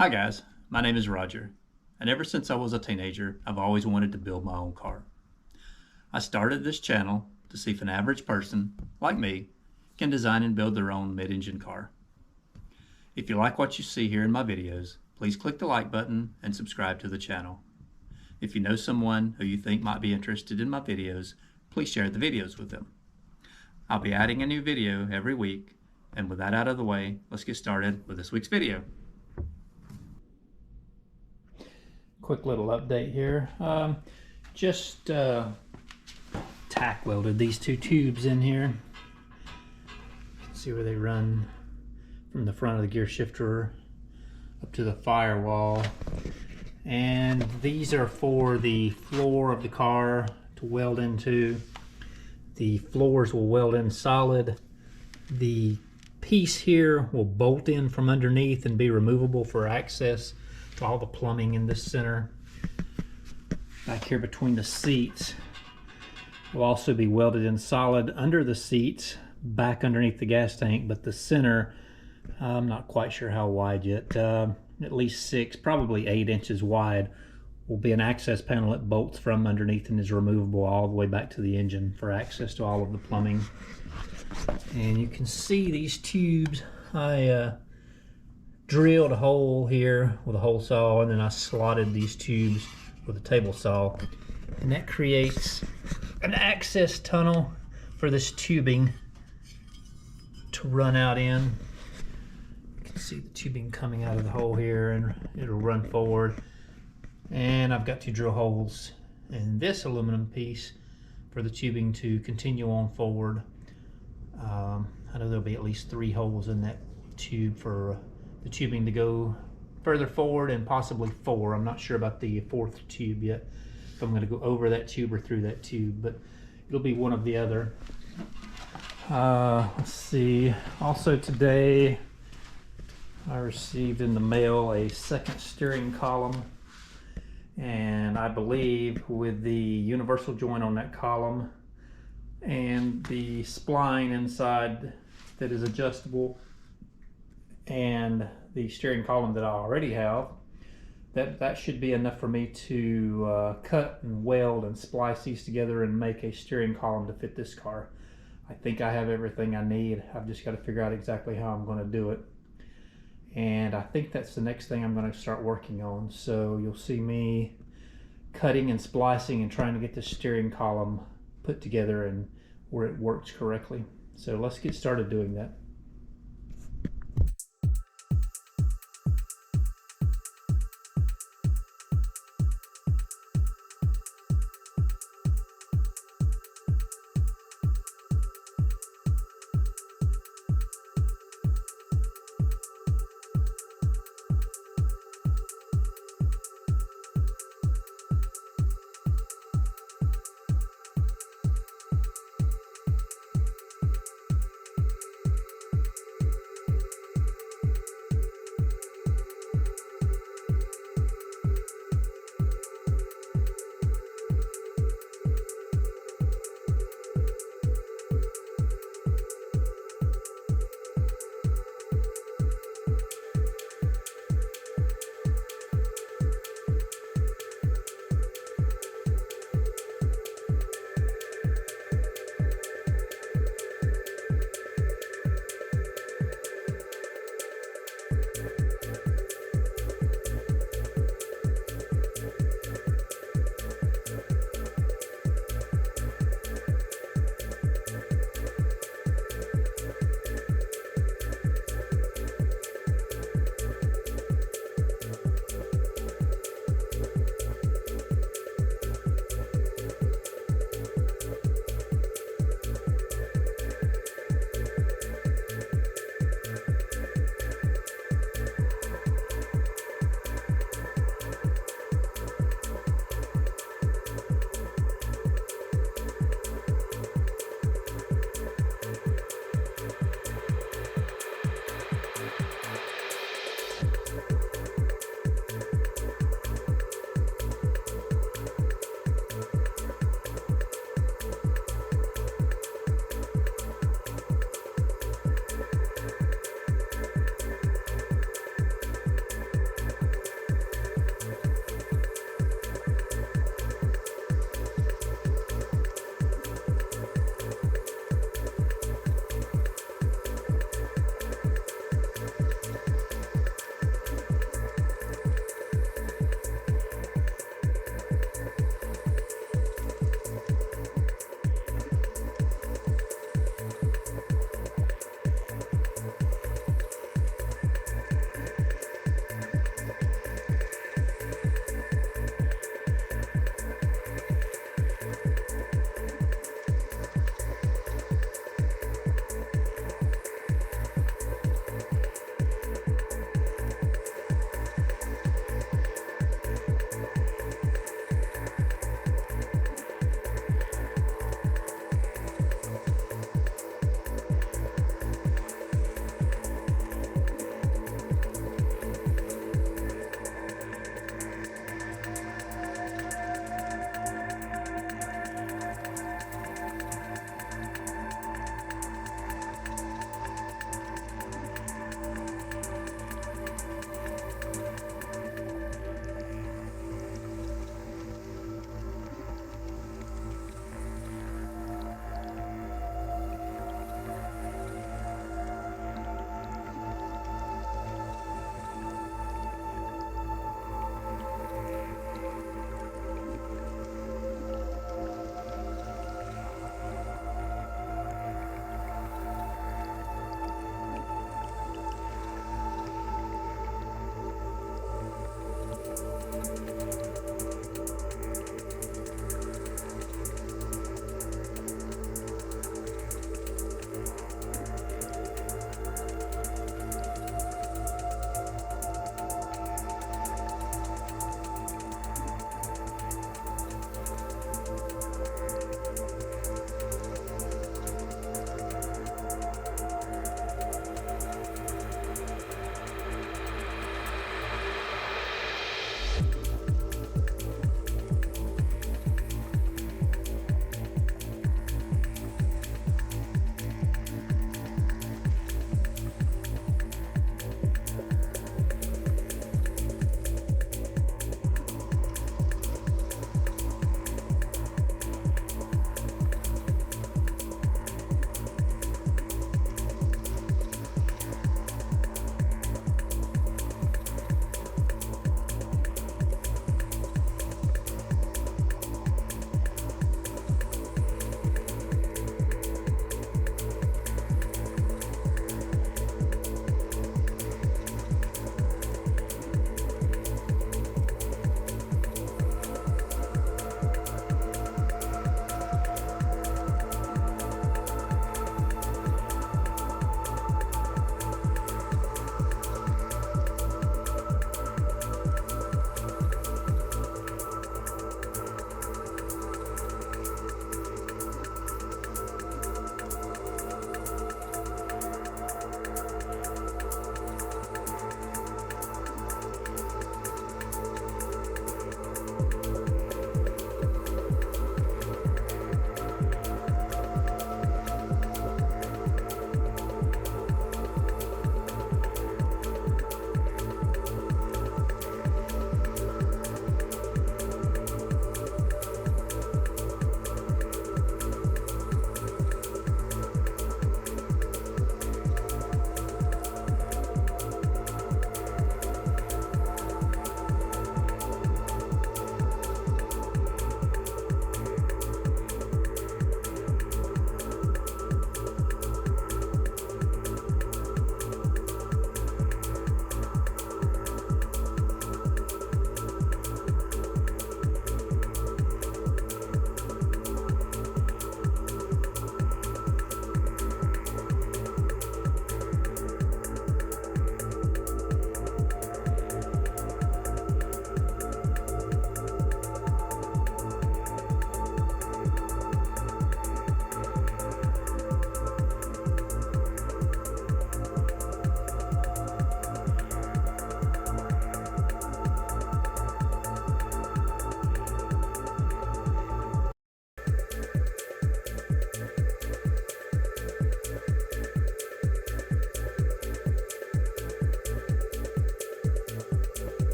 Hi guys, my name is Roger, and ever since I was a teenager, I've always wanted to build my own car. I started this channel to see if an average person, like me, can design and build their own mid-engine car. If you like what you see here in my videos, please click the like button and subscribe to the channel. If you know someone who you think might be interested in my videos, please share the videos with them. I'll be adding a new video every week, and with that out of the way, let's get started with this week's video. Quick little update here. Just tack welded these two tubes in here. See where they run from the front of the gear shifter up to the firewall. And these are for the floor of the car to weld into. The floors will weld in solid. The piece here will bolt in from underneath and be removable for access to all the plumbing in this center. Back here between the seats will also be welded in solid under the seats, back underneath the gas tank, but the center, I'm not quite sure how wide yet, at least 6, probably 8 inches wide, will be an access panel that bolts from underneath and is removable all the way back to the engine for access to all of the plumbing. And you can see these tubes. I drilled a hole here with a hole saw, and then I slotted these tubes with a table saw, and that creates an access tunnel for this tubing to run out in. You can see the tubing coming out of the hole here, and it'll run forward. And I've got 2 drill holes in this aluminum piece for the tubing to continue on forward. I know there'll be at least 3 holes in that tube for the tubing to go further forward, and possibly 4. I'm not sure about the 4th tube yet, if I'm going to go over that tube or through that tube, but it'll be one of the other. Let's see. Also today I received in the mail a second steering column, and I believe with the universal joint on that column and the spline inside that is adjustable and the steering column that I already have, that should be enough for me to cut and weld and splice these together and make a steering column to fit this car. I think I have everything I need. I've just got to figure out exactly how I'm going to do it. And I think that's the next thing I'm going to start working on. So you'll see me cutting and splicing and trying to get the steering column put together and where it works correctly. So let's get started doing that.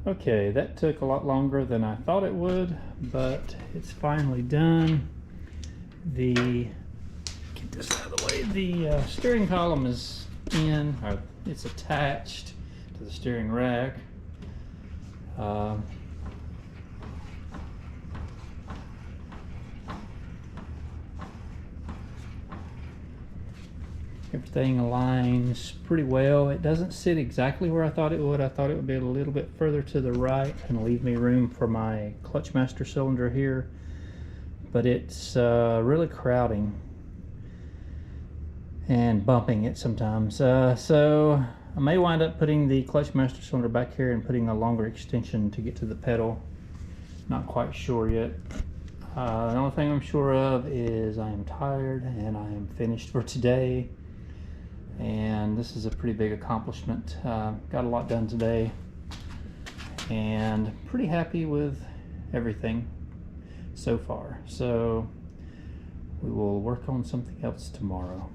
Okay, that took a lot longer than I thought it would, but it's finally done. Get this out of the way. The steering column is in, or it's attached to the steering rack. Everything aligns pretty well. It doesn't sit exactly where I thought it would. I thought it would be a little bit further to the right and leave me room for my clutch master cylinder here, but it's really crowding and bumping it sometimes. So I may wind up putting the clutch master cylinder back here and putting a longer extension to get to the pedal. Not quite sure yet. The only thing I'm sure of is I am tired and I am finished for today. And this is a pretty big accomplishment. Got a lot done today and pretty happy with everything so far. So we will work on something else tomorrow.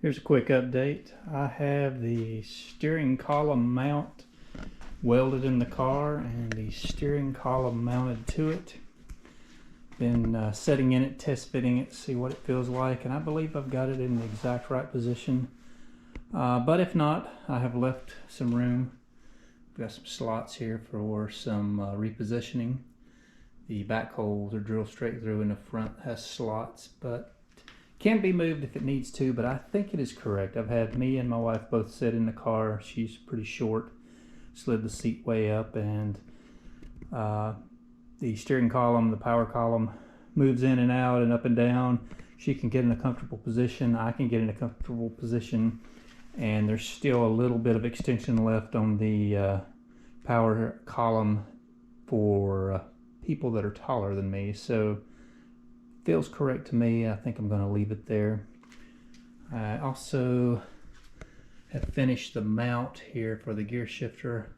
Here's a quick update. I have the steering column mount welded in the car and the steering column mounted to it. Been setting in it, test fitting it, see what it feels like, and I believe I've got it in the exact right position. But if not, I have left some room. I've got some slots here for some repositioning. The back holes are drilled straight through and the front has slots, but can be moved if it needs to, but I think it is correct. I've had me and my wife both sit in the car. She's pretty short, slid the seat way up, and the steering column, the power column, moves in and out and up and down. She can get in a comfortable position. I can get in a comfortable position, and there's still a little bit of extension left on the power column for people that are taller than me. So feels correct to me. I think I'm going to leave it there. I also have finished the mount here for the gear shifter,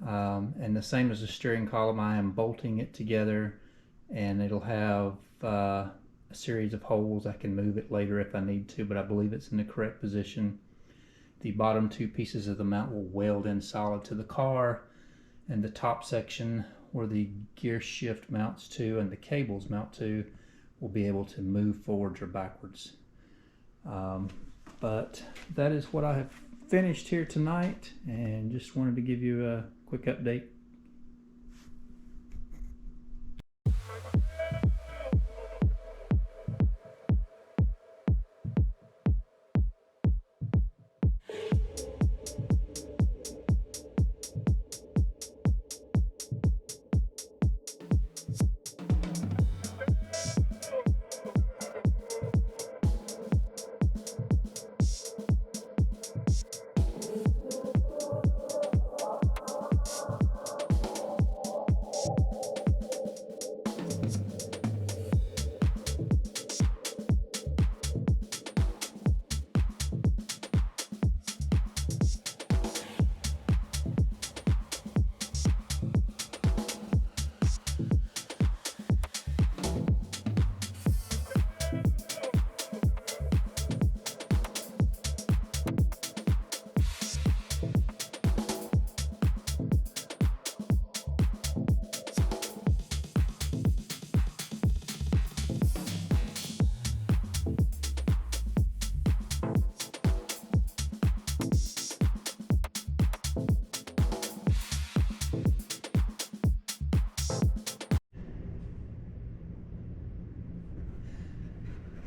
and the same as the steering column, I am bolting it together, and it'll have a series of holes. I can move it later if I need to, but I believe it's in the correct position. The bottom two pieces of the mount will weld in solid to the car, and the top section where the gear shift mounts to and the cables mount to will be able to move forwards or backwards. But that is what I have finished here tonight, and just wanted to give you a quick update.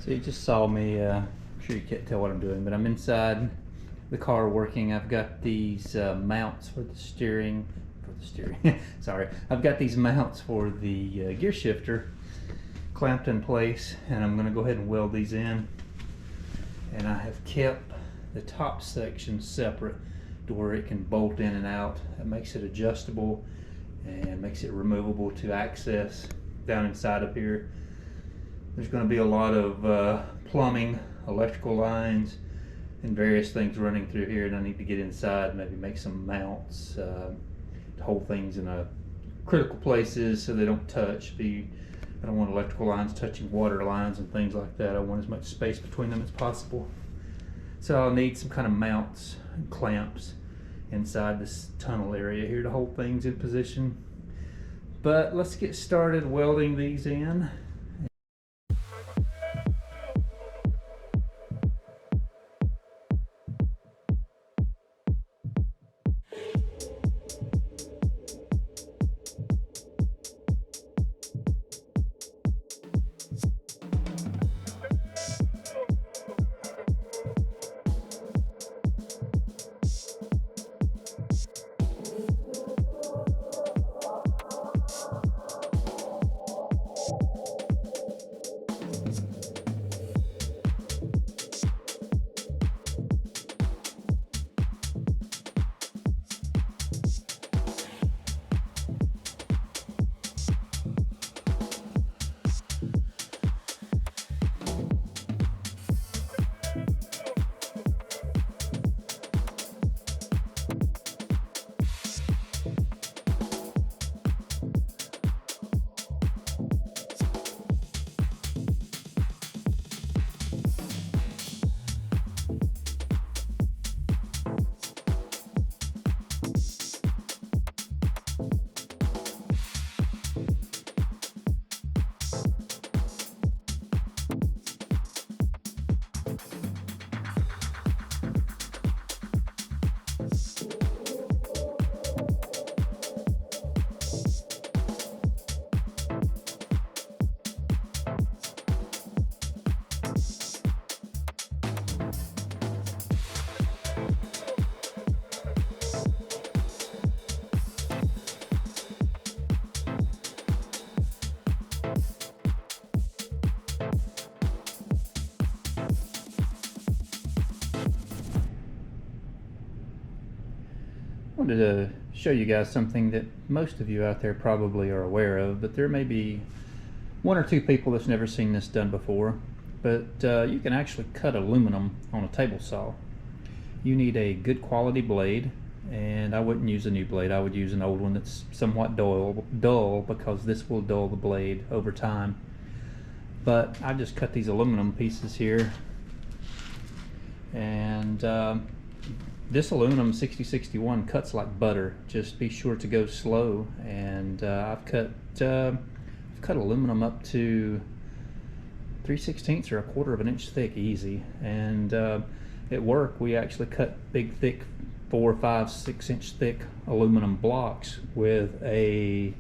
So you just saw me, I'm sure you can't tell what I'm doing, but I'm inside the car working. I've got these mounts for the steering, sorry. I've got these mounts for the gear shifter clamped in place, and I'm gonna go ahead and weld these in. And I have kept the top section separate to where it can bolt in and out. That makes it adjustable and makes it removable to access down inside of here. There's going to be a lot of plumbing, electrical lines, and various things running through here, and I need to get inside, maybe make some mounts to hold things in critical places so they don't touch. I don't want electrical lines touching water lines and things like that. I want as much space between them as possible. So I'll need some kind of mounts and clamps inside this tunnel area here to hold things in position. But let's get started welding these in. wanted to show you guys something that most of you out there probably are aware of, but there may be one or two people that's never seen this done before. But you can actually cut aluminum on a table saw. You need a good quality blade, and I wouldn't use a new blade. I would use an old one that's somewhat dull because this will dull the blade over time. But I just cut these aluminum pieces here, and this aluminum 6061 cuts like butter. Just be sure to go slow. And I've cut aluminum up to 3/16 or 1/4 of an inch thick easy. And at work we actually cut big thick 4, 5, 6 inch thick aluminum blocks with a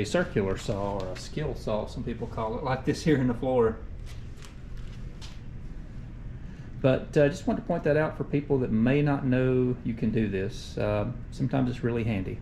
circular saw, or a skill saw some people call it, like this here in the floor. But just want to point that out for people that may not know you can do this. Sometimes it's really handy.